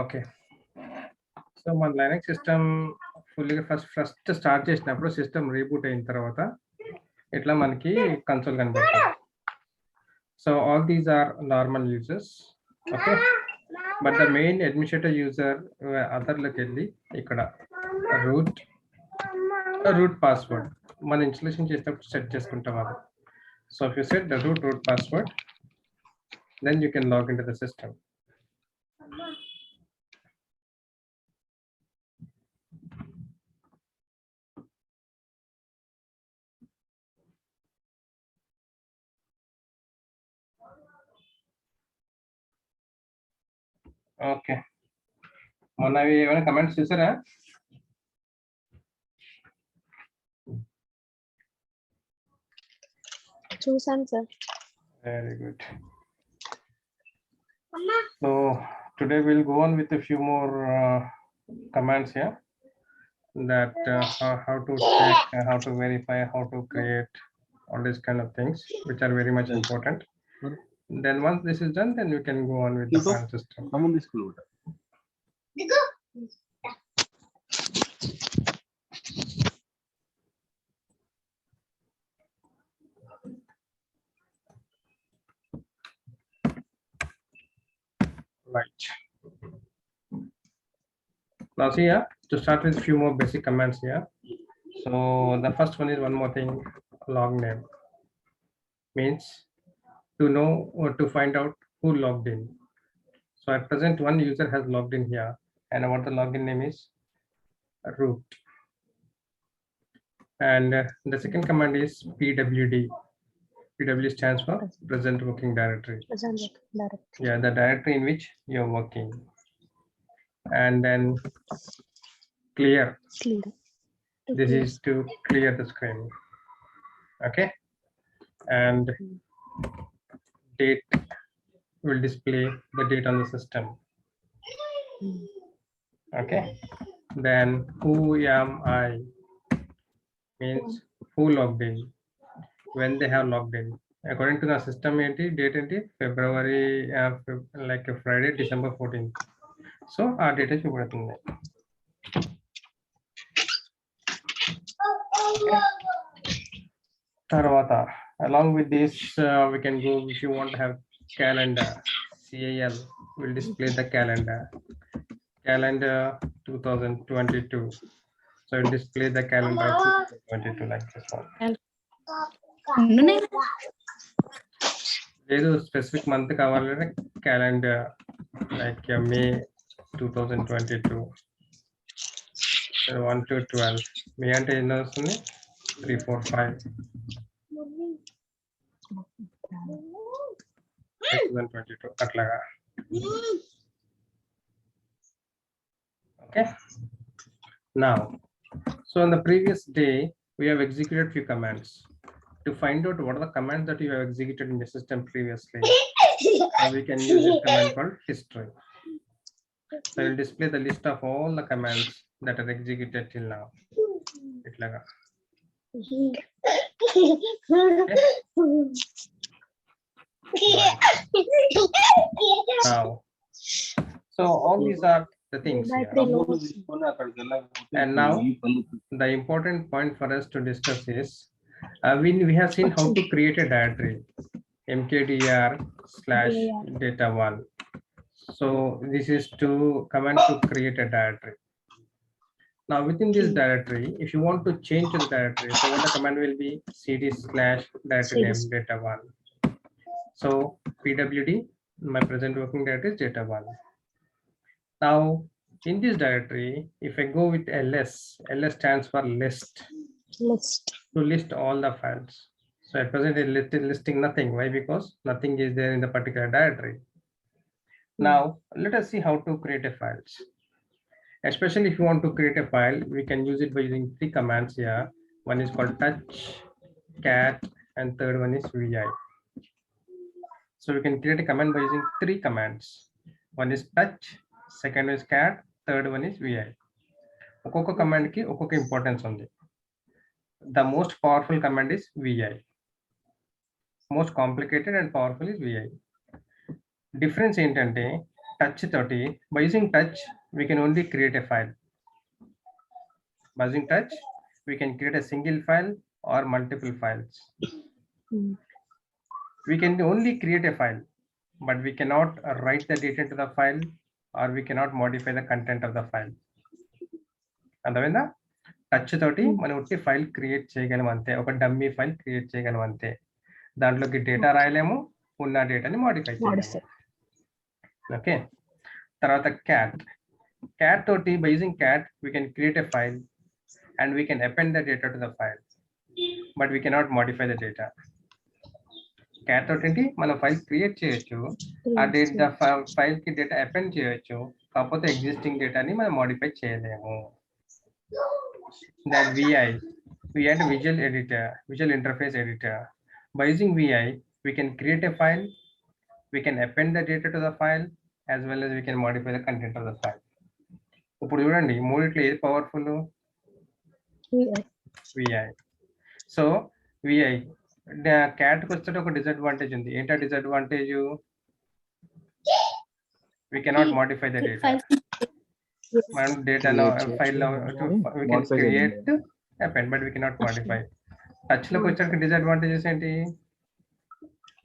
Okay. So మన Linux system ఫుల్గా first start చేసినప్పుడు సిస్టమ్ రీబూట్ అయిన తర్వాత ఇట్లా మనకి కన్సోల్ కనబడుతుంది. So all these are normal users. Okay, but the main administrator user అదర్లోకి వెళ్ళి ఇక్కడ రూట్ పాస్వర్డ్ మన ఇన్స్టాలేషన్ చేసినప్పుడు సెట్ చేసుకుంటాం అది. So if you set the root password, then you can log in to the system. Okay, మొన్నవి ఏమైనా comments చూసారా? చూసాను sir. Very good. So today we'll go on with a few more commands here, that how to check, how to verify, how to create, all these kind of things which are very much important. Then once this is done, then you can go on with the file system. Right. Now see here, to start with few more basic commands here. So the first one is one more thing, log name. Means to know or to find out who logged in. So at present one user has logged in here, and what the login name is root. And the second command is pwd. PW stands for present working directory. Yeah, the directory in which you're working. And then clear. This is to clear the screen. Okay. And date will display the date on the system. Okay. Then who am I means who logged in, when they have logged in. According to the system date February, like a Friday, December 14th. So our data is చూపెడుతుంది. Tarvata, along with this we can go, if you want to have calendar, CAL will display the calendar 2022. So it display the calendar 2022 like this one. There's a specific month kavalante calendar like May 2022. So 1 to 12. May ante enna vastundi 3 4 5 2022 atlaga. Okay. Now, so on the previous day we have executed few commands. To find out what are the commands that you have executed in the system previously, we can use this command called history. So it will display the list of all the commands that are executed till now. Itlaga. Now, so all these are the things here. And now the important point for us to discuss is we have seen how to create a directory, mkdir/data1. So this is to command to create a directory. Now within this directory, if you want to change the directory, so what the command will be cd/directory name data1. So pwd, my present working directory is data1. Now in this directory, if I go with ls stands for list. To list all the files. So at present it is listing nothing. Why? Because nothing is there in the particular directory. Now let us see how to create a files. Especially if you want to create a file, we can use it by using 3 commands here. One is called touch, cat, and third one is vi. So we can create a command by using 3 commands. One is touch, second is cat, third one is vi. Okoko command ki okoko importance undi. The most powerful command is vi. Most complicated and powerful is vi. Difference ఏంటంటే touch toti, by using touch we can only create a file. By using touch we can create a single file or multiple files. We can only create a file, but we cannot write the data into the file, or we cannot modify the content of the file. అర్థమైందా? Touch తోటి మనం ఒకటి file create చేయగలం అంతే, ఒక dummy file create చేయగలం అంతే. దాంట్లోకి డేటా రాయలేము, ఉన్న డేటాని మోడిఫై చేయలేము. ఓకే, తర్వాత క్యాట్ తోటి by using cat we can create a file and we can append the data to the file, but we cannot modify the data. Cat తోటి మనం ఫైల్ క్రియేట్ చేయొచ్చు, ఆ డేటా ఫైల్ కి data append చేయొచ్చు, కాకపోతే existing డేటాని మనం modify చేయలేము. That VI and visual interface editor. By using VI, we can create a file, we can append the data to the file, as well as we can modify the content of the file. ఇప్పుడు చూడండి మూడిట్లో ఏది powerful? VI. So VI cat కి వచ్చే ఒక disadvantage ఉంది. ఏంటా disadvantage? we cannot modify the data. మనం data file we can create append, but we cannot modify. Touch లోకి వచ్చాక డిసడ్వాంటేజెస్ ఏంటి?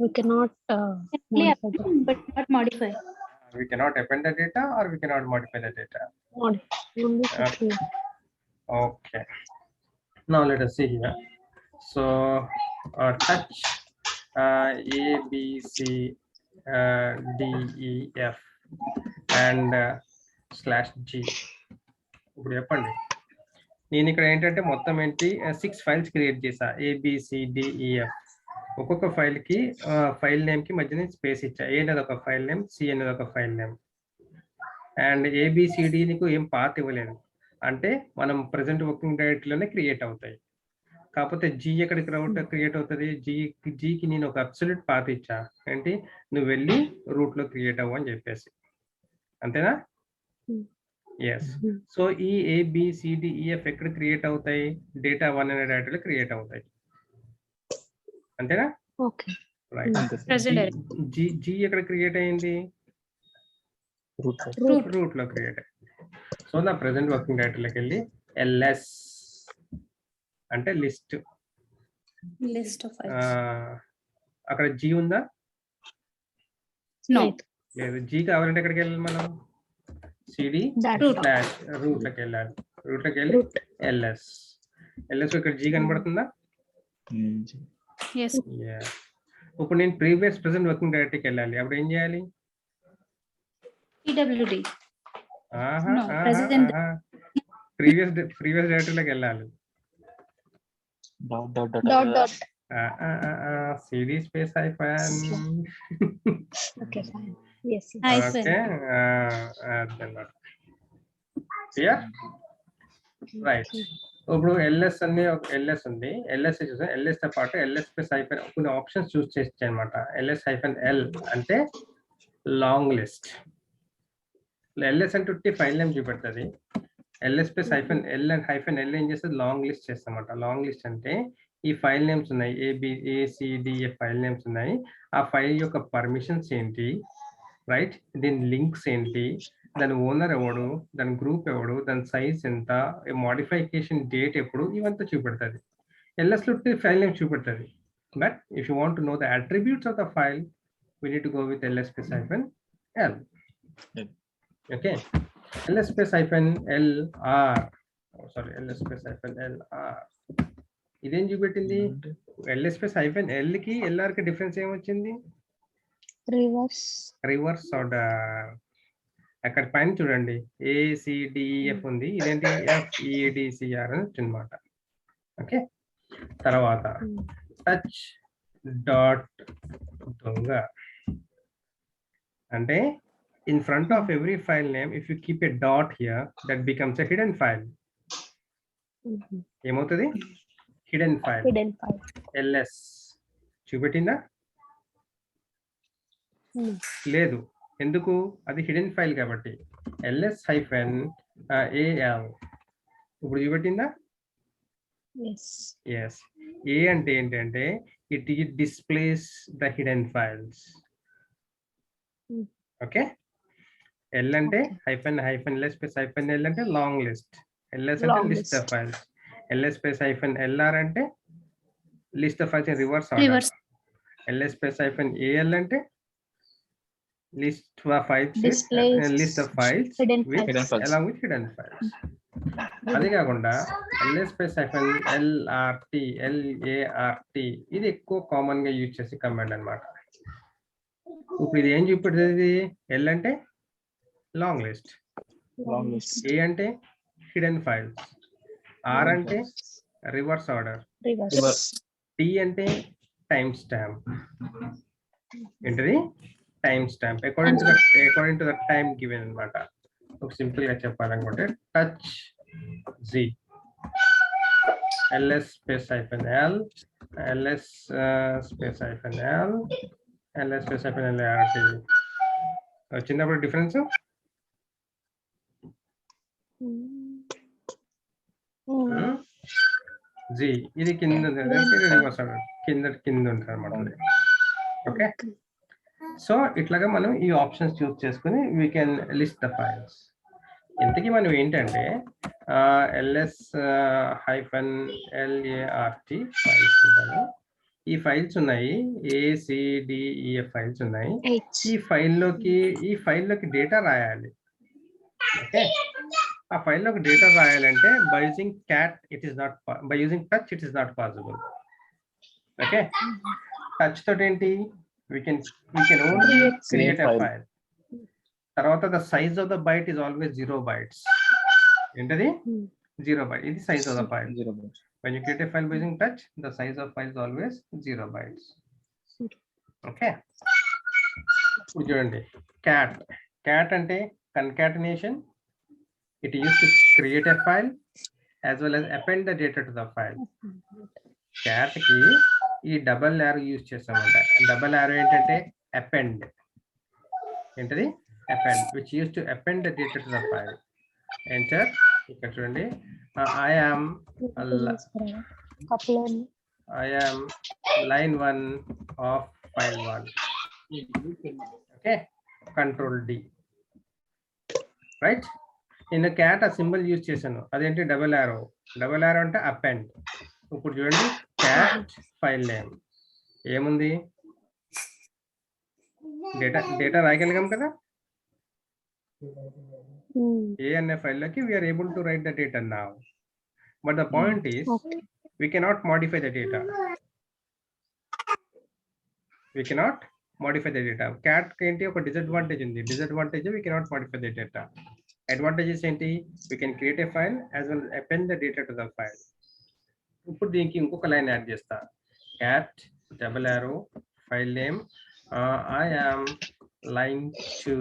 We cannot but not modify. We cannot append the data or we cannot modify the data. Okay, now let us see here. So touch A B C D E F and /G. ఇప్పుడు చెప్పండి, నేను ఇక్కడ ఏంటంటే మొత్తం ఏంటి 6 files create చేసా, ABCDEF. ఒక్కొక్క file కి ఫైల్ నేమ్ కి మధ్యన స్పేస్ ఇచ్చా. A అనేది ఒక ఫైల్ నేమ్, C అనేది ఒక ఫైల్ నేమ్, అండ్ ABCD నీకు ఏం పాత్ ఇవ్వలేదు. అంటే మనం ప్రజెంట్ వర్కింగ్ డైరెక్టరీలోనే క్రియేట్ అవుతాయి. కాకపోతే G ఎక్కడికి క్రియేట్ అవుతుంది? జీకి నేను ఒక అబ్సల్యూట్ పాత్ ఇచ్చా, ఏంటి నువ్వు వెళ్ళి రూట్ లో క్రియేట్ అవ్వు అని చెప్పేసి. అంతేనా? ఎస్. సో ఈ ABCDEF ఎక్కడ క్రియేట్ అవుతాయి? డేటా 1 అనే డైరెక్టరీలో క్రియేట్ అవుతాయి. అంతేనా? Okay, right. జీ ఎక్కడ క్రియేట్ అయింది? రూట్ లో క్రియేట్ అయింది. సో నా ప్రెసెంట్ వర్కింగ్ డైరెక్టరీలోకి వెళ్ళి LS అంటే లిస్ట్ ఆఫ్ ఫైల్స్. అక్కడ G ఉందా? నో, లేదు. G కావాలంటే ఎక్కడికి వెళ్ళాలి మనం? CD రూట్ లోకి వెళ్ళాలి. రూట్ లోకి వెళ్ళి LS ఇక్కడ G కనబడుతుందా? yes. ఇప్పుడు నేను ప్రెసెంట్ వర్కింగ్ డైరెక్టరీకి వెళ్ళాలి. అప్పుడు ఏం చేయాలి? PWD. No, present. ప్రీవియస్ డైరెక్టరీలోకి వెళ్ళాలి. CD space hyphen. okay, fine. Yes. Hyphen. Okay. Yeah. Right. ఇప్పుడు LS అన్ని LS ఉంది. LS చూసాం. LS తో పాటు LS స్పేస్ హైఫెన్ కొన్ని ఆప్షన్స్ చూస్ చేసి అనమాట. LS హైఫెన్ L అంటే లాంగ్ లిస్ట్. LS అంటే ఫైల్ నేమ్ చూపెడుతుంది. LS space hyphen L and hyphen L ఏం చేస్తుంది? లాంగ్ లిస్ట్ చేస్తామట. లాంగ్ లిస్ట్ అంటే ఈ ఫైల్ నేమ్స్ ఉన్నాయి, ABCDF ఫైల్ నేమ్స్ ఉన్నాయి. ఆ ఫైల్ యొక్క పర్మిషన్స్ ఏంటి, రైట్, దీని లింక్స్ ఏంటి, దాని ఓనర్ ఎవడు, దాని గ్రూప్ ఎవడు, దాని సైజ్ ఎంత, మోడిఫికేషన్ డేట్ ఎప్పుడు, ఇవంతా చూపెడుతుంది. LS లో ఫైల్ నేమ్ చూపెడుతుంది. But if you want to know the attributes of the file, we need to go with LS space hyphen L. Okay, LS space hyphen LR. Oh, sorry, LS space hyphen LR. ఇదేం చూపెట్టింది? LS space hyphen L కి LR కి difference ఏమొచ్చింది? Reverse order. అక్కడ పైన చూడండి ACDEF ఉంది, ఇదేంటి FEDCR అని వచ్చిందన్నమాట. ఓకే, తర్వాత టచ్ డాట్ దొంగ అంటే in front of every file name, if you keep a dot here, that becomes a hidden file. ఏమవుతుంది? Hidden file. LS చూపెట్టిందా? లేదు. ఎందుకు? అది హిడెన్ ఫైల్ కాబట్టి. LS హైఫెన్ AL ఇప్పుడు చూపెట్టిందా? ఎస్. ఏ అంటే ఏంటంటే it displays the hidden files. Okay, L అంటే Okay. Hyphen hyphen LS space hyphen L అంటే లాంగ్ లిస్ట్, ఎల్ఎస్ అంటే Long list of list. Files, LS space hyphen LR అంటే list of files in reverse order, Reverse. LS space hyphen AL అంటే list of files Displays list of files hidden with files. Along with hidden files. అదే కాకుండా LS space hyphen LRT ఎల్ఏఆర్టి ఇది ఎక్కువ common గా use చేసే command అన్నమాట. ఇప్పుడు ఇది ఏం చూపెడుతుంది? ఎల్ అంటే long list, Long list. A అంటే హిడెన్ ఫైల్స్, ఆర్ అంటే రివర్స్ ఆర్డర్, Reverse. టి అంటే టైమ్ స్టాంప్. ఏంటిది? Time stamp according to the time given అన్నమాట. ఒక సింపుల్ గా చెప్పాలనుకుంటే touch G LS space hyphen L LS space hyphen L LS space hyphen L RT. చిన్నప్పుడు difference G ఇది కింద reverse order కింద ఉంటుంది అనమాట. ఓకే, సో ఇట్లాగా మనం ఈ ఆప్షన్స్ చూస్ చేసుకుని we can list the files. ఇంతకీ మనం ఏంటంటే ఎల్ఎస్ హైఫన్ ఎల్ఏఆర్టి ఫైల్స్ ఉంటాయి. ఈ ఫైల్స్ ఉన్నాయి, ఏసిడిఈఎఫ్ ఫైల్స్ ఉన్నాయి. H. ఈ ఫైల్లోకి డేటా రాయాలి. ఓకే, ఆ ఫైల్లోకి డేటా రాయాలంటే by using cat it is not, by using touch it is not possible. Okay, touch తోటి ఏంటి? we can only create a file. తర్వాత the size of the byte is always 0 bytes. ఏంటది? 0 byte. ఇది size of the file. 0 bytes. When you create a file by using touch, the size of file is always 0 bytes. Okay. ఇప్పుడు చూడండి, cat అంటే concatenation. It used to create a file as well as append the data to the file. cat కి ఈ double arrow use చేస్తామంట. Double arrow ఏంటంటే append. ఏంటది? Append, which use to append the data to the file. Enter. ఇక్కడ చూడండి, I am line 1 of file 1. Okay, control D. Right, నేను cat ఆ symbol use చేశాను, అదేంటి? Double arrow. డబల్ యారో అంటే అపెండ్. ఇప్పుడు చూడండి, క్యాట్ ఫైల్ నేమ్ ఏముంది? డేటా రాయగలిగాం కదా. ఏ అనే ఫైల్లోకి we're able to write the data now. But the point is we cannot modify the data. Cat ఏంటి? ఒక డిసడ్వాంటేజ్ ఉంది. Disadvantage we cannot modify the data. Advantages ఏంటి? We can create a file as well as append the data to the file. ఇప్పుడు దీనికి ఇంకొక line add చేస్తా. Cat double arrow file name I am line 2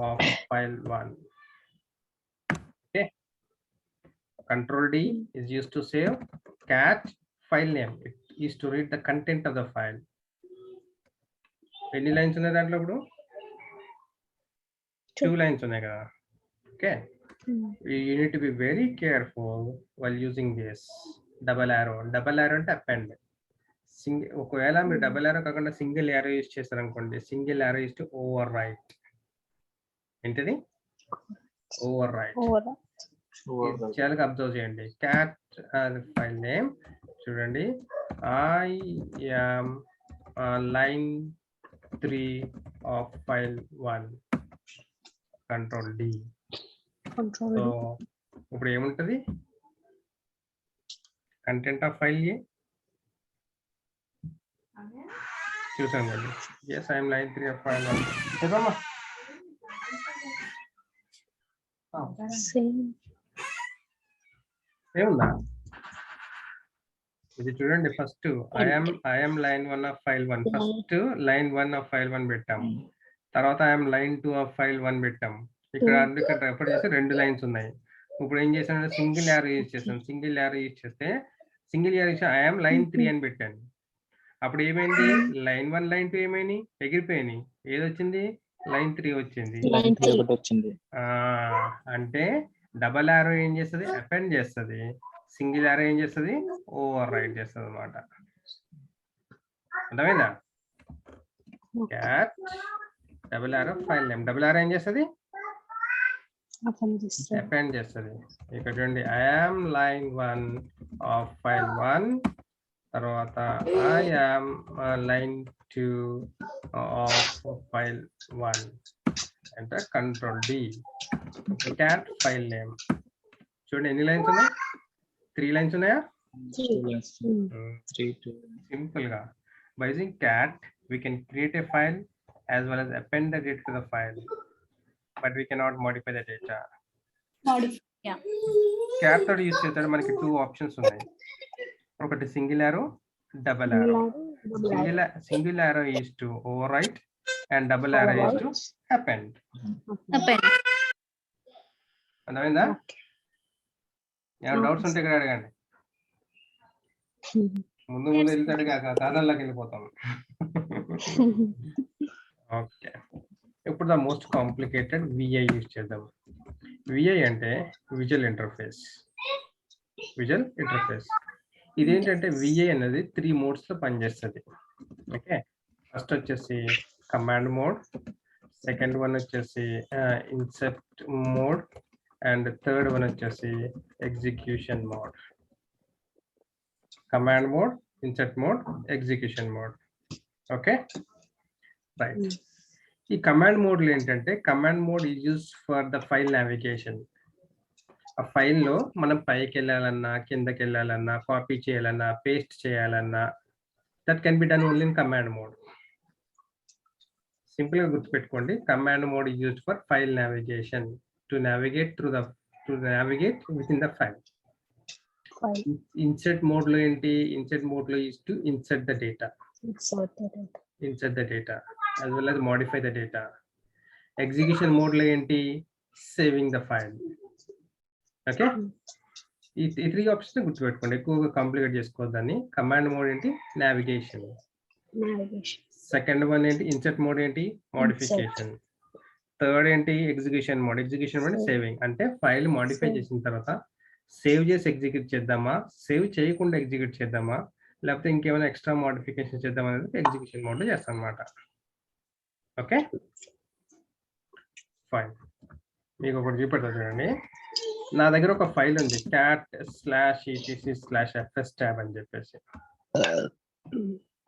of file 1. Okay, control D is used to save cat file name. It is to read the content of the file. ఎన్ని lines ఉన్నాయి దాంట్లో? ఇప్పుడు 2 lines ఉన్నాయి కదా. Okay, you need to be very careful while using this double arrow. Double arrow అంటే append. ఒకవేళ మీరు double arrow కాకుండా సింగిల్ యారో యూజ్ చేస్తారనుకోండి, single arrow use to overwrite. ఏంటిది? Overwrite. చాలా అబ్జర్వ్ చేయండి. క్యాట్ ఫైల్ నేమ్ చూడండి, I am line 3 of file 1. Control D. So ఇప్పుడు ఏముంటది? కంటెంట్ ఆఫ్ ఫైల్ ఏ చూసాను కదా. Yes, I'm line 3 of file 1. చెప్పమ్మా. ఏముందా? ఇది చూడండి, first I'm line 1 of file 1. First line 1 of file 1 పెట్టాం, తర్వాత ఐఎమ్ లైన్ 2 ఆఫ్ ఫైల్ 1 పెట్టాం. ఇక్కడ రెఫర్ చేసి 2 లైన్స్ ఉన్నాయి. ఇప్పుడు ఏం చేశాను? సింగిల్ యారో యూజ్ చేస్తాను. సింగిల్ యారో యూజ్ చేస్తే ఐఎమ్ లైన్ 3 అని పెట్టాను. అప్పుడు ఏమైంది? లైన్ 1 లైన్ 2 ఏమైంది? ఎగిరిపోయినాయి. ఏదొచ్చింది? లైన్ 3 వచ్చింది. అంటే డబల్ యారో ఏం చేస్తుంది? అపెండ్ చేస్తుంది. సింగిల్ యారో ఏం చేస్తుంది? ఓవర్ రైట్ చేస్తుంది అనమాట. అర్థమైందా? Cat double arrow file name. Double arrow ఏం చేస్తుంది? Append చేస్తారు. అపెండ్ చేస్తుంది. ఇక్కడ చూడండి ఐఎమ్ లైన్ 1 ఆఫ్ ఫైల్ 1, తర్వాత ఐఎమ్ లైన్ 2 ఆఫ్ ఫైల్ 1 అంటే control D. Cat file name చూడండి ఎన్ని లైన్స్ ఉన్నాయి, 3 లైన్స్ ఉన్నాయా? సింపుల్ గా by using cat we can create a file as well as append the data to the file, but we cannot modify the data. Modify. Yeah. Cat తో use చేస్తే మనకి 2 options ఉన్నాయి. ఒకటి single arrow, double arrow. Single arrow is to overwrite and double arrow is to append. Append. అర్థమైందా? ఏమైనా doubts ఉంటే ఇక్కడ అడగండి. ముందు వెళ్తాడు కాక కాదల్లోకి వెళ్ళిపోతాం. ఓకే, ఇప్పుడు the most complicated VI use చేద్దాం. విఐ అంటే విజువల్ ఇంటర్ఫేస్. విజువల్ ఇంటర్ఫేస్ ఇదేంటంటే విఐ అనేది 3 మోడ్స్ లో పనిచేస్తుంది. ఓకే, ఫస్ట్ వచ్చేసి కమాండ్ మోడ్, సెకండ్ వన్ వచ్చేసి insert mode, and third one వచ్చేసి execution mode. Command mode, insert mode, execution mode. Okay right. ఈ కమాండ్ మోడ్లు ఏంటంటే command mode is use for the file navigation. ఆ ఫైల్లో మనం పైకి వెళ్ళాలన్నా, కిందకి వెళ్ళాలన్నా, కాపీ చేయాలన్నా, పేస్ట్ చేయాలన్నా that can be done only in command mode. Simple గా గుర్తుపెట్టుకోండి, command mode is used for file navigation, to navigate with in the file. INCET mode లో ఏంటి, ఇన్సెట్ మోడ్ లో is to INCET the data, insert the data as well as modify the data. Execution mode లో ఏంటి, saving the file. Okay, ఈ 3 options గుర్తుపెట్టుకోండి, ఎక్కువగా complicate చేసుకోవద్దని. Command mode ఏంటి, navigation. Second one ఏంటి, ఇన్సెట్ మోడ్ ఏంటి, modification. Third ఏంటి, execution mode. Execution mode saving, అంటే ఫైల్ మోడిఫై చేసిన తర్వాత సేవ్ చేసి ఎగ్జిక్యూట్ చేద్దామా, సేవ్ చేయకుండా ఎగ్జిక్యూట్ చేద్దామా, లేకపోతే ఇంకేమైనా ఎక్స్ట్రా మోడిఫికేషన్ చేద్దాం అనేది ఎగ్జిక్యూషన్ మోడ్ లో చేస్తాం అనమాట. Okay fine. మీకు ఒకటి చూపెడతా చూడండి. నా దగ్గర ఒక ఫైల్ ఉంది, cat/etc/fs tab అని చెప్పేసి.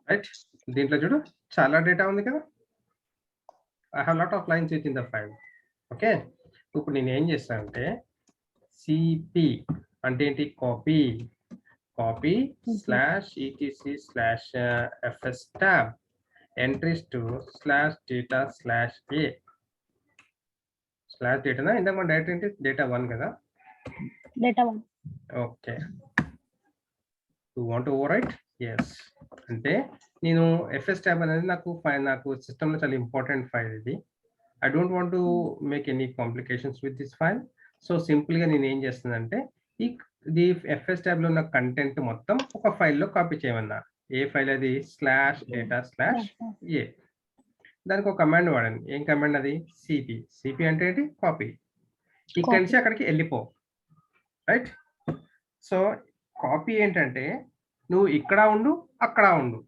రైట్, దీంట్లో చూడు చాలా డేటా ఉంది కదా. I have lot of lines with in the file. Okay, ఇప్పుడు నేను ఏం చేస్తానంటే సిపి అంటే ఏంటి, copy /etc/fs tab entries to /data/a. Slash data ఇందాక మన డేటా ఏంటి, డేటా 1 కదా. Data 1. Okay, you want to overwrite. Yes, అంటే నేను ఎఫ్ఎస్ ట్యాబ్ అనేది నాకు సిస్టమ్ లో చాలా ఇంపార్టెంట్ ఫైల్ ఇది. I don't want to make any complications with this file. So simple గా నేను ఏం చేస్తున్నానంటే ఈ ఎఫ్ఎస్ ట్యాబ్ లో ఉన్న కంటెంట్ మొత్తం ఒక ఫైల్లో కాపీ చేయమన్నా. ఏ ఫైల్ అది, /data/a. దానికి ఒక కమాండ్ వాడండి. ఏం కమాండ్ అది, సిపి అంటే ఏంటి, కాపీ. ఇక్కడి నుంచి అక్కడికి వెళ్ళిపో. రైట్, సో కాపీ ఏంటంటే నువ్వు ఇక్కడ ఉండు, అక్కడ ఉండు,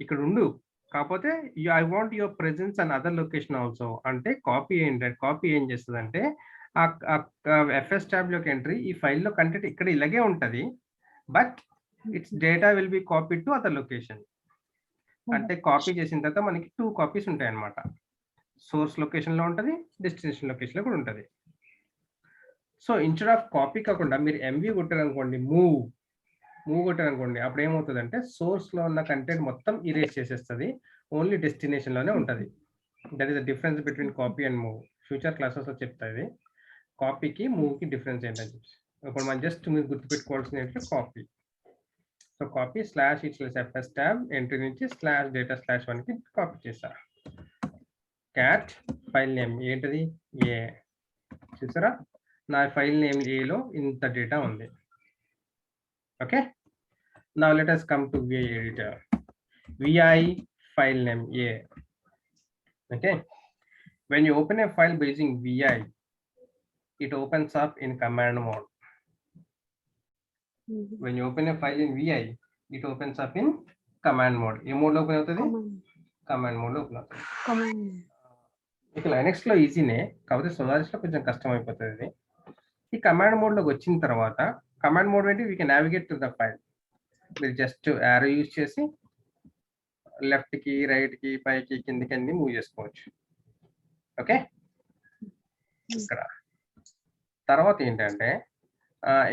ఇక్కడ ఉండు, కాకపోతే I want your presence and other location also. అంటే కాపీ ఏంటంటే, కాపీ ఏం చేస్తుంది అంటే ఎఫ్ఎస్ ట్యాబ్ లోకి ఎంట్రీ, ఈ ఫైల్లో కంటెంట్ ఇక్కడ ఇలాగే ఉంటది, but it's data will be copy to other location. అంటే కాపీ చేసిన తర్వాత మనకి 2 కాపీస్ ఉంటాయి అన్నమాట. సోర్స్ లొకేషన్ లో ఉంటది, డెస్టినేషన్ లొకేషన్ లో కూడా ఉంటది. సో ఇన్స్టెడ్ ఆఫ్ కాపీ కాకుండా మీరు ఎంవి కొట్టారనుకోండి, మూవ్ కొట్టారనుకోండి, అప్పుడు ఏమవుతుంది అంటే సోర్స్ లో ఉన్న కంటెంట్ మొత్తం ఇరేజ్ చేసేస్తుంది, ఓన్లీ డెస్టినేషన్ లోనే ఉంటది. That is the difference between copy and move. Future classes లో చెప్తాది కాపీకి మూవ్ కి డిఫరెన్స్ ఏంటని చెప్పి. ఇప్పుడు మనం జస్ట్ మీరు గుర్తుపెట్టుకోవాల్సిన ఏంటంటే copy. So copy /etc/fs tab entry నుంచి /data/1 కి కాపీ చేసా. క్యాట్ ఫైల్ నేమ్ ఏంటది, ఏ. చూసారా, నా ఫైల్ నేమ్ ఏలో ఇంత డేటా ఉంది. Okay, now let us come to vi editor. vi file name a. Okay, when you open a file by using vi, it opens up in command mode. When you open a file in vi, it opens up in command mode. A mode లో open అవుతుంది, command mode లో open అవుతుంది. ఇక Linux లో ఈజీనే, కాకపోతే Solaris లో కొంచెం కష్టం అయిపోతుంది ఇది. ఈ కమాండ్ మోడ్ లోకి వచ్చిన తర్వాత కమాండ్ మోడ్ ఏంటి, we can navigate to the file. మీరు జస్ట్ యారో యూజ్ చేసి లెఫ్ట్ కి రైట్ కి పైకి కిందికి అన్ని మూవ్ చేసుకోవచ్చు. ఓకే, ఇక్కడ తర్వాత ఏంటంటే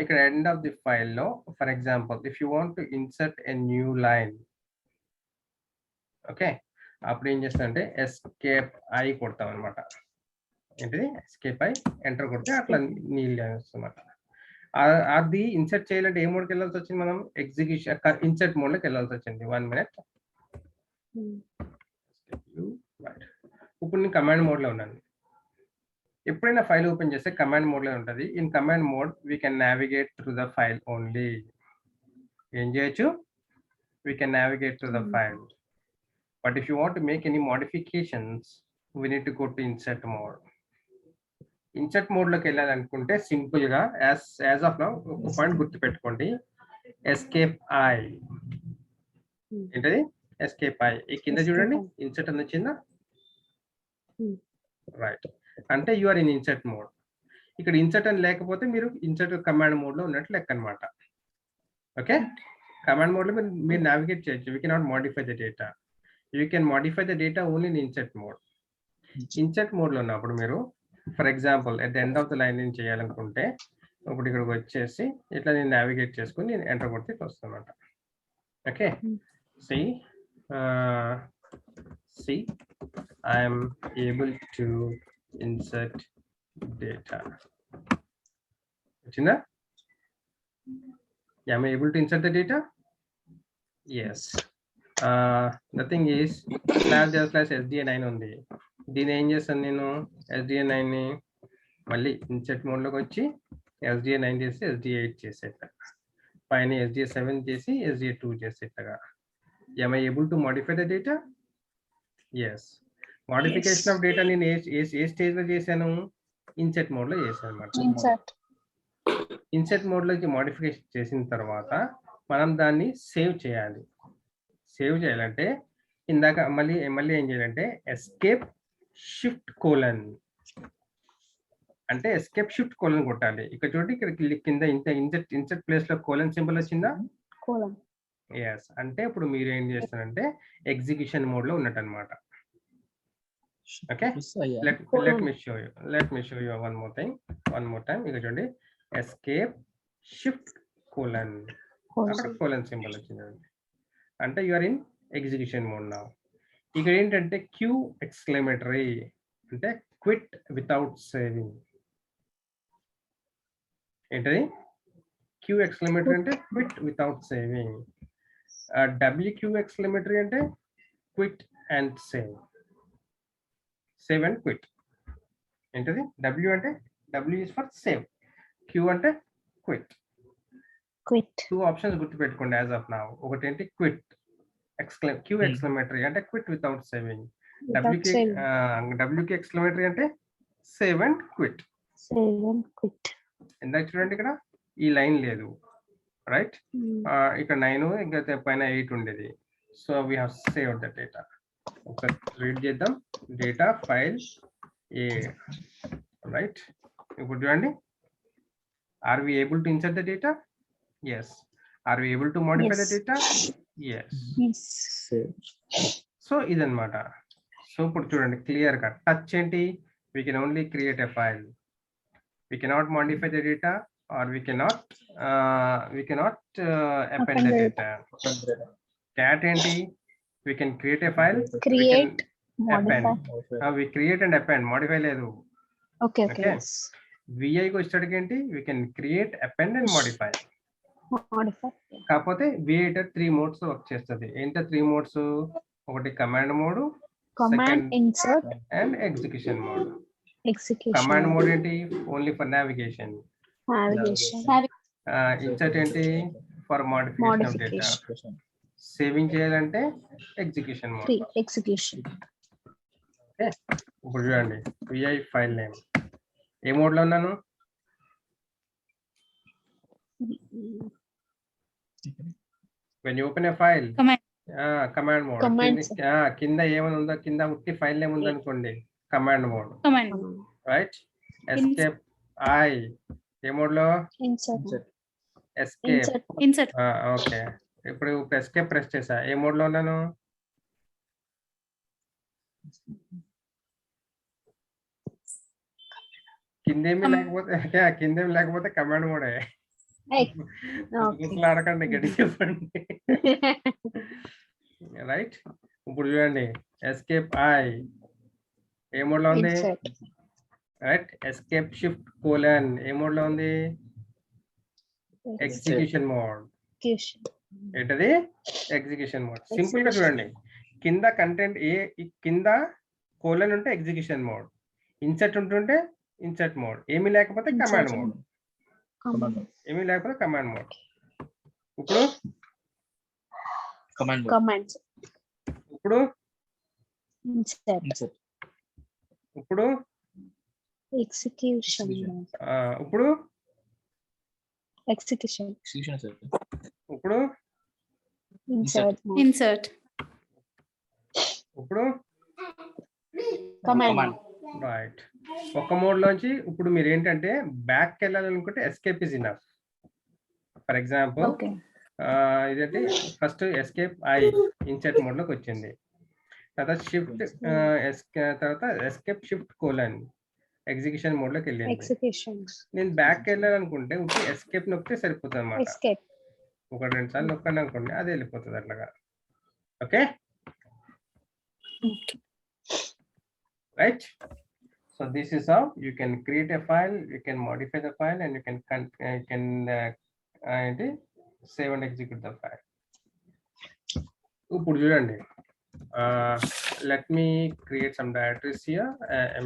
ఇక్కడ ఎండ్ ఆఫ్ ది ఫైల్లో for example if you want to insert a new line, okay, అప్పుడు ఏం చేస్తామంటే ఎస్కేప్ ఐ కొడతాం అనమాట. ఏంటిది ఎస్కేప్ ఐ ఎంటర్ కొడితే అట్లా నీళ్ళు వస్తుందన్నమాట. అది ఇన్సర్ట్ చేయాలంటే ఏ మోడ్కి వెళ్ళాల్సి వచ్చింది, మనం ఎగ్జిక్యూషన్ ఇన్సర్ట్ మోడ్లోకి వెళ్ళాల్సి వచ్చింది. 1 minute. ఇప్పుడు నేను కమాండ్ మోడ్లో ఉన్నాను. ఎప్పుడైనా ఫైల్ ఓపెన్ చేస్తే కమాండ్ మోడ్లో ఉంటుంది. In command mode we can navigate through the file only. ఏం చేయొచ్చు, we can navigate through the file. But if you want to make any modifications we need to go to insert mode. Insert మోడ్లోకి వెళ్ళాలనుకుంటే సింపుల్గా as of now ఒక point గుర్తుపెట్టుకోండి, escape I. ఏంటది escape I. ఈ కింద చూడండి ఇన్సర్ట్ అని వచ్చిందా, రైట్, అంటే you are in insert mode. ఇక్కడ ఇన్సర్ట్ అని లేకపోతే మీరు ఇన్సర్ట్ కమాండ్ మోడ్ లో ఉన్నట్లు లెక్క అనమాట. ఓకే, కమాండ్ మోడ్ లో మీరు నావిగేట్ చేయొచ్చు. We cannot modify the data. You can modify the data only in insert mode. Insert mode లో ఉన్నప్పుడు మీరు for example at the end of the line నేను చేయాలనుకుంటే ఇప్పుడు ఇక్కడికి వచ్చేసి ఇట్లా నేను నావిగేట్ చేసుకుని నేను ఎంటర్ కొడితే ఇట్లా వస్తుంది అనమాట. Okay, see I am able to insert data. China, am I able to insert the data? Yes. The thing is /sda9 ఉంది. దీని ఏం చేస్తాను నేను, sda9 ని మళ్ళీ ఇన్సర్ట్ మోడ్ లోకి వచ్చి sda9 చేసి sda8 చేసేట, పైన sda7 చేసి sda2 చేసేటగా. am I able to modify the data? Yes. Modification of data నేను ఏ స్టేజ్ లో చేశాను, ఇన్సెట్ మోడ్ లో చేశాను అనమాట. ఇన్సెట్ మోడ్ లోకి మోడిఫికేషన్ చేసిన తర్వాత మనం దాన్ని సేవ్ చేయాలి. సేవ్ చేయాలంటే ఇందాక మళ్ళీ ఏం చేయాలంటే ఎస్కేప్ షిఫ్ట్ కోలన్, అంటే ఎస్కేప్ షిఫ్ట్ కోలన్ కొట్టాలి. ఇక్కడ చూడండి, ఇక్కడ కింద ఇన్సెట్ ప్లేస్ లో కోలన్ సింబల్ వచ్చిందా, ఎస్. అంటే ఇప్పుడు మీరు ఏం చేస్తారంటే ఎగ్జిక్యూషన్ మోడ్ లో ఉన్నట్టు అనమాట. Okay, let me show you one more time. ఇక్కడ చూడండి, escape shift colon, అక్కడ కోలన్ సింబల్ వచ్చింది అంటే you are in execution mode now. ఇక్కడ ఏంటంటే క్యూ ఎక్స్క్లమేటరీ అంటే క్విట్ వితౌట్ సేవింగ్. ఏంటది క్యూ ఎక్స్క్లమేటరీ అంటే quit without saving. WQ exclamatory అంటే quit and save. Save and quit. ఏంటది డబ్ల్యూ అంటే W is for save, Q అంటే క్విట్. టూ ఆప్షన్స్ గుర్తుపెట్టుకోండి యాజ్ ఆఫ్ నౌ. ఒకటి ఏంటి క్విట్ క్యూ ఎక్స్క్లమేటరీ అంటే క్విట్ వితౌట్ సేవింగ్. డబ్ల్యూకి ఎక్స్క్లమేటరీ అంటే సేవ్ అండ్ క్విట్. ఇందాక చూడండి ఇక్కడ ఈ లైన్ లేదు, రైట్, ఇక్కడ 9 ఇంకా పైన 8 ఉండేది. So we have saved the data. ఒకసారి రీడ్ చేద్దాం, డేటా ఫైల్ ఏ, రైట్. ఇప్పుడు చూడండి, are we able to insert the data? Yes. Are we able to modify the data? Yes. So ఇదన్నమాట. సో ఇప్పుడు చూడండి క్లియర్ గా టచ్ ఏంటి, we can only create a file, we cannot modify the data or we cannot append the data. Cat enti, we can create a file, create, append. We create and append, modify ledu. Okay. vi ko start enti, we can create, append and modify. కాకపోతే vi at 3 modes లో work చేస్తుంది. ఏంటో 3 modes? ఒకటి command mode, command insert and execution mode. Command mode ఏంటి, only for navigation. Insert ఏంటి, for modification of data. Saving చేయాలంటే execution mode. Okay, ఇప్పుడు చూడండి vi ఫైల్ నేమ్ ఏ మోడ్ లో ఉన్నాను, when you open a file command mode. కింద ఏమైనా ఉందో, కింద ఉట్టి ఫైల్ నేమ్ ఉంది అనుకోండి command mode, Command. Right. Escape I A mode లో, Insert. ఎస్కేప్. Insert. ఓకే, ఇప్పుడు ఎస్కేప్ ప్రెస్ చేసా, ఏ మోడ్ లో ఉన్నాను, కిందేమి లేకపోతే కిందేమి లేకపోతే కమాండ్ మోడే. ఆడకండి, గడి చెప్పండి, రైట్. ఇప్పుడు చూడండి, ఎస్కేప్ ఐ ఏ మోడ్ లో ఉంది, Insert. Right. Escape shift colon ఏ మోడ్ లో ఉంది, ఎగ్జిక్యూషన్ మోడ్. ఏంటది, ఎగ్జిక్యూషన్ మోడ్. సింపుల్ గా చూడండి, కింద కంటెంట్ కింద కోలన్ ఉంటే ఎగ్జిక్యూషన్ మోడ్, ఇన్సర్ట్ ఉంటుంటే ఇన్సర్ట్ మోడ్, ఏమీ లేకపోతే కమాండ్ మోడ్, ఏమీ లేకపోతే కమాండ్ మోడ్. ఇప్పుడు Commands. ఇప్పుడు Insert. ఇప్పుడు Execution. ఇప్పుడు Execution. ఇప్పుడు Insert. Insert. ఇప్పుడు Command. రైట్. ఒక మోడ్ లోంచి ఇప్పుడు మీరు ఏంటంటే బ్యాక్ వెళ్ళాలనుకుంటే escape is enough. For example Okay. ఇదేంటి, first escape I insert mode లోకి వచ్చింది, తర్వాత షిఫ్ట్ తర్వాత escape shift colon execution mode లోకి వెళ్ళింది. Execution. నేను బ్యాక్ వెళ్ళాలనుకుంటే ఇప్పుడు ఎస్కేప్ నొక్కితే సరిపోతుంది అనమాట. Escape. ఒకటి రెండు సార్లు నొక్కండి అనుకోండి, అది వెళ్ళిపోతుంది అట్లాగా. Okay, right. So this is how you can create a file, you can modify the file, and you can save and execute the file. ఇప్పుడు చూడండి, let me create some directories here,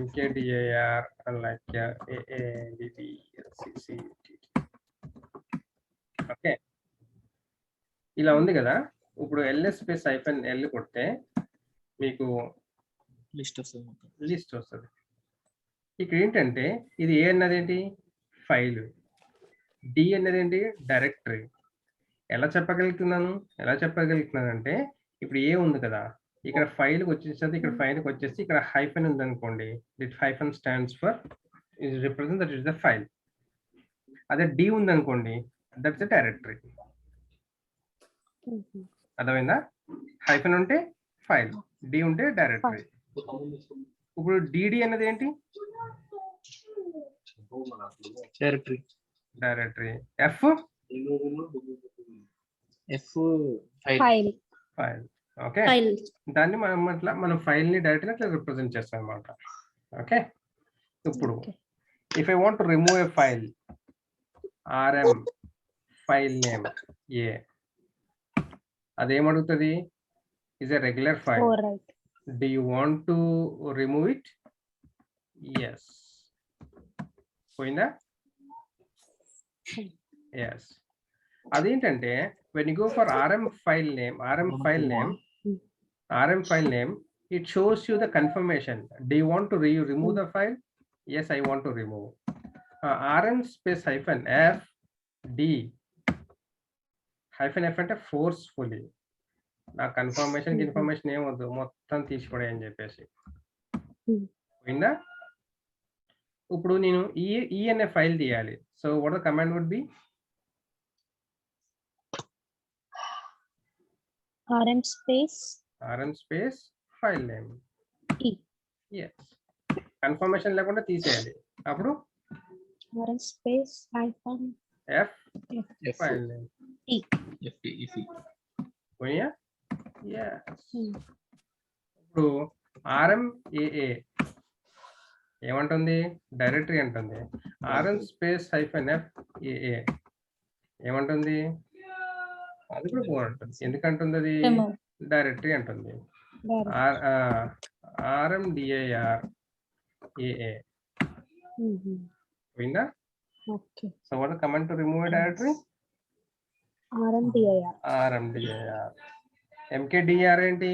mkdir like aadbcc. Okay, ఇలా ఉంది కదా. ఇప్పుడు ls space -l కొడితే మీకు list వస్తుంది. ఇక్కడ ఏంటంటే ఇది ఏ అన్నది ఏంటి, ఫైల్, డి అన్నది ఏంటి, డైరెక్టరీ. ఎలా చెప్పగలుగుతున్నాను అంటే ఇప్పుడు ఏ ఉంది కదా, ఇక్కడ ఫైల్కి వచ్చేసి ఇక్కడ ఫైల్కి వచ్చేసి ఇక్కడ హైఫెన్ ఉంది అనుకోండి, that hyphen stands for represent that is the file. అదే డి ఉంది అనుకోండి, దట్స్ ద డైరెక్టరీ. అర్థమైందా, హైఫెన్ ఉంటే ఫైల్, డి ఉంటే డైరెక్టరీ. ఇప్పుడు డిడి అన్నది ఏంటి, డైరెక్టరీ. F File. ఓకే, దాన్ని మనం ఫైల్ ని డైరెక్ట్ గా రిప్రజెంట్ చేస్తాం అనమాట. ఓకే, ఇప్పుడు if I want to remove a file, rm file name A, అదేమడుగుతుంది, is a regular file. Oh, right. Do you want to remove it? Yes. పోయిందా? Yes. అదేంటంటే when you go for rm file name, it shows you the confirmation. Do you want to remove the file? Yes, I want to remove. rm space hyphen f d hyphen f అంటే forcefully, నా confirmation information ఏమొద్దు, మొత్తం తీసుకోవడం అని చెప్పేసి. పోయిందా? ఇప్పుడు నేను ఈ అనే ఫైల్ తీయాలి. So what the command would be, rm space file name. e. yes, confirmation లేకుండా తీసేయాలి. అప్పుడు rm space hyphen f file name e. పోయా. yes. ఇప్పుడు rmaa ఏమంటుంది, డైరెక్టరీ అంటుంది. rm space hyphen f aa ఏమంటుంది, అది కూడా బాగుంటుంది. ఎందుకంటుంది అది, డైరెక్టరీ అంటుంది. rmdir aa పోయిందా? Okay. So what the command to remove A directory, rmdir. mkdir ఏంటి,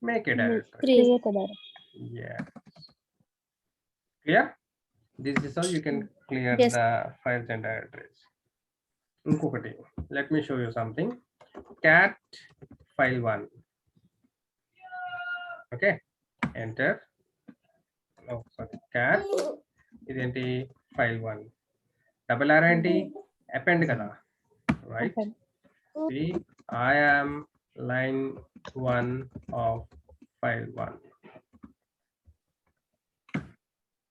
make a directory. Create a directory. Yeah. Clear? This is how you can clear Yes. the files and directories. Inkokati, let me show you something. Cat file1. Okay, enter. Sorry cat ఇదేంటి file1 double are ఏంటి append కదా right Append. I am line 1 of file1.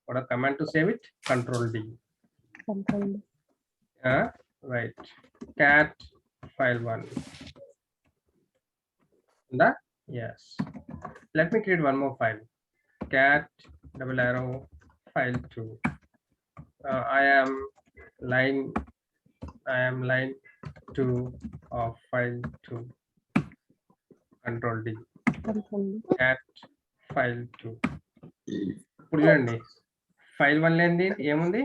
What a command to save it? Control D. Control D. Right. Cat file1. That? Yes. Let me create one more file. Cat double arrow file2. I am line 2 of file2. Control D. Control D. Cat file2. ఇప్పుడు చూడండి file1 లేనిది ఏముంది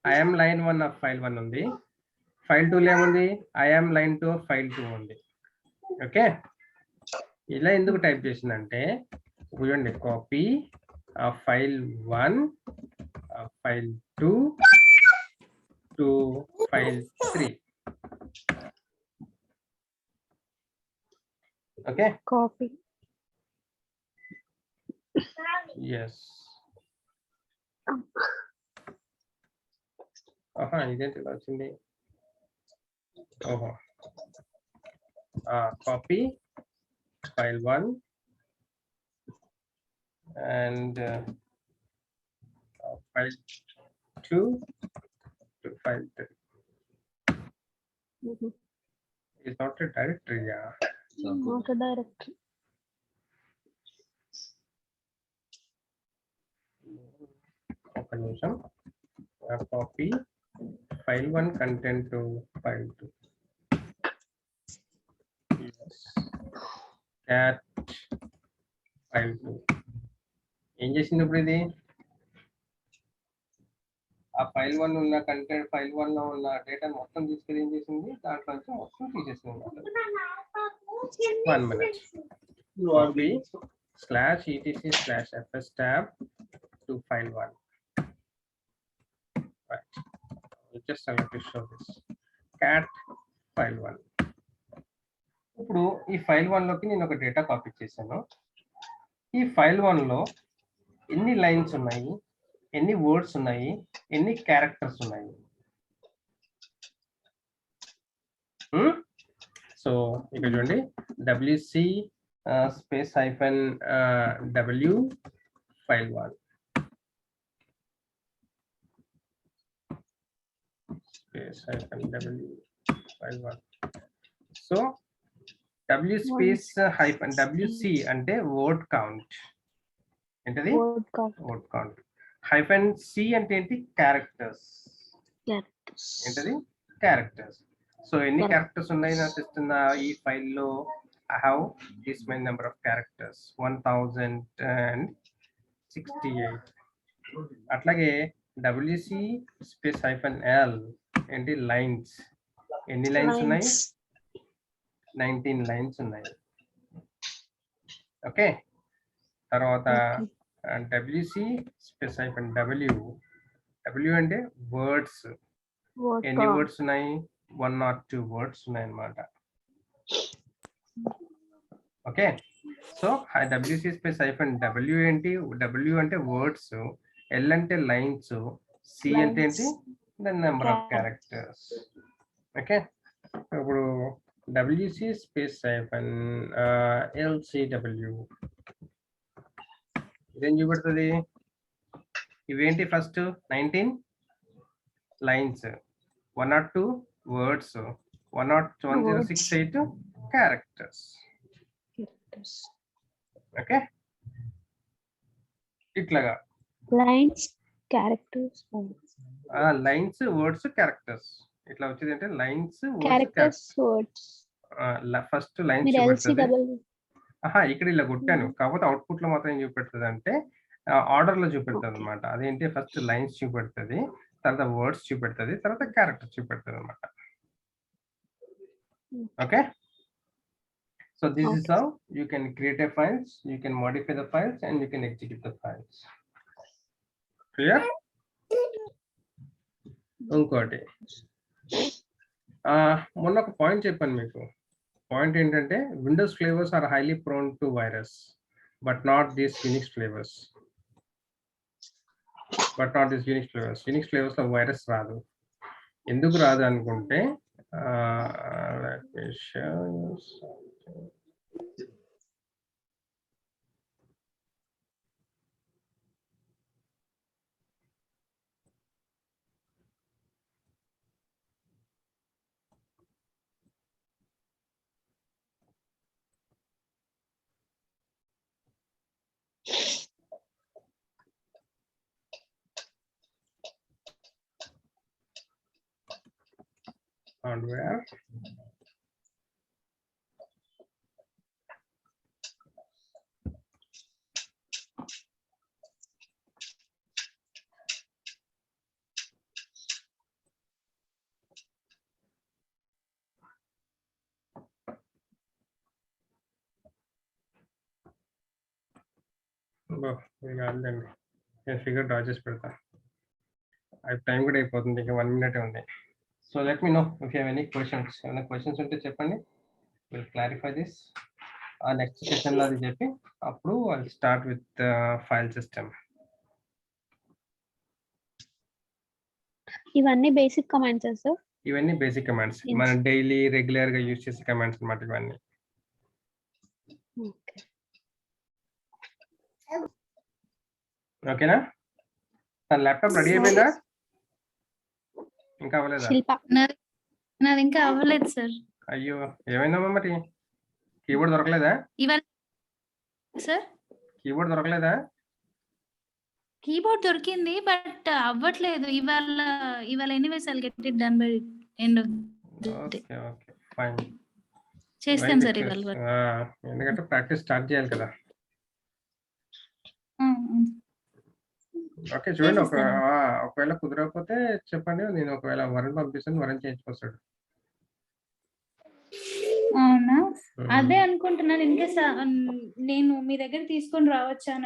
I'm line 1 of file1 ఉంది file2 ఏముంది I'm line 2 of file2 ఉంది okay ఇలా ఎందుకు type చేసిందంటే చూడండి copy of file1 file2 to file3 okay Copy. yes ఇదేంటి ఇలా వచ్చింది ఓహో copy file1 and file2 to file3 is not a directory Not a directory. ఒక నిమిషం copy file1 content to file2 yes cat file2 ఏం చేసింది ఇప్పుడు ఇది ఆ file1 ఉన్న కంటెంట్ file1 లో ఉన్న డేటా మొత్తం తీసుకెళ్ళి ఏం చేసింది దాంట్లో నుంచి మొత్తం తీసేసింది 1 minute copy /etc/fs tab to file1 right just I want to show this cat file1 ఇప్పుడు ఈ file1 లోకి నేను ఒక డేటా కాపీ చేశాను ఈ file1 లో ఎన్ని లైన్స్ ఉన్నాయి ఎన్ని వర్డ్స్ ఉన్నాయి ఎన్ని క్యారెక్టర్స్ ఉన్నాయి సో ఇక్కడ చూడండి wc space hyphen w file1 space hyphen w file1 so w space hyphen wc అంటే word count ఏంటది Word count. word count hyphen c అంటే ఏంటి characters Characters. ఏంటది క్యారెక్టర్స్ సో ఎన్ని క్యారెక్టర్స్ ఉన్నాయి నా సిస్టమ్ ఈ ఫైల్లో I have this many number of characters 1068 అట్లాగే wc space hyphen l ఏంటి లైన్స్ ఎన్ని లైన్స్ ఉన్నాయి Lines. 19 లైన్స్ ఉన్నాయి ఓకే తర్వాత wc space hyphen w అంటే వర్డ్స్ Word ఎన్ని count. వర్డ్స్ ఉన్నాయి 1 or 2 వర్డ్స్ ఉన్నాయి అన్నమాట okay so wc space hyphen w ఏంటి w అంటే వర్డ్స్ l అంటే లైన్స్ c అంటే ఏంటి the number of characters okay ఇప్పుడు wc space hyphen lcw ఇదేం చూపెడుతుంది ఇవేంటి first 19 lines 1 or 2 words 1068 characters Characters. Okay ఇట్లాగా Lines. Characters. Lines. Lines words characters ఇట్లా వచ్చేది అంటే lines Characters. Words. First lines మీరు చూపెడుతుంది LCW. ఇక్కడ ఇలా కొట్టాను కాకపోతే అవుట్పుట్ లో మాత్రం ఏం చూపెడుతుంది అంటే ఆర్డర్ లో చూపెడుతుంది అనమాట అదేంటి ఫస్ట్ లైన్స్ చూపెడుతుంది తర్వాత వర్డ్స్ చూపెడుతుంది తర్వాత క్యారెక్టర్ చూపెడుతుంది అనమాట okay so this is how you can create a files you can modify the files and you can execute the files clear ఇంకోటి మొన్న ఒక పాయింట్ చెప్పాను మీకు పాయింట్ ఏంటంటే Windows flavours are highly prone to virus but not these Unix flavours but not this Unix flavours. Unix flavours లో virus రాదు. ఎందుకు రాదు అనుకుంటే let me show you something. Hardware. ఇది కాదులేండి, నేను ఫిగర్ డ్రా చేసి పెడతా. అది టైం కూడా అయిపోతుంది, ఇంకా 1 minute ఉంది. So let me know if you have any questions. ఏమైనా క్వశ్చన్స్ ఉంటే చెప్పండి, విల్ క్లారిఫై దిస్. ఆ నెక్స్ట్ సెషన్లో అది చెప్పి అప్పుడు I start with file system. ఇవన్నీ బేసిక్ కమాండ్స్ సార్. ఇవన్నీ బేసిక్ కమాండ్స్, మనం డైలీ రెగ్యులర్ గా యూజ్ చేసే కమాండ్స్ అన్నమాట ఇవన్నీ. ఓకేనా? తన ల్యాప్టాప్ రెడీ అయిపోయిందా? ఇంకా అవ్వలేదా? శిల్ప నాది ఇంకా అవ్వలేదు సార్. అయ్యో, ఏమైందమ్మా మరి? కీబోర్డ్ దొరకలేదా? ఇవాళ సార్ కీబోర్డ్ దొరకలేదా? కీబోర్డ్ దొరికింది బట్ అవ్వట్లేదు. ఇవాళ anyways I'll get it done by end of the day. Okay okay fine. చేస్తాను సార్ ఇవాళ. ఎందుకంటే ప్రాక్టీస్ స్టార్ట్ చేయాలి కదా. ఓకే చూడండి, ఒకవేళ కుదరకపోతే చెప్పండి, నేను ఒకవేళ వరుణ్ పంపిస్తాను, వరుణ్ చేయించుకొస్తాడు. అవునా? అదే అనుకుంటున్నాను. ఇన్కేస్ నేను మీ దగ్గర తీసుకొని రావచ్చా అని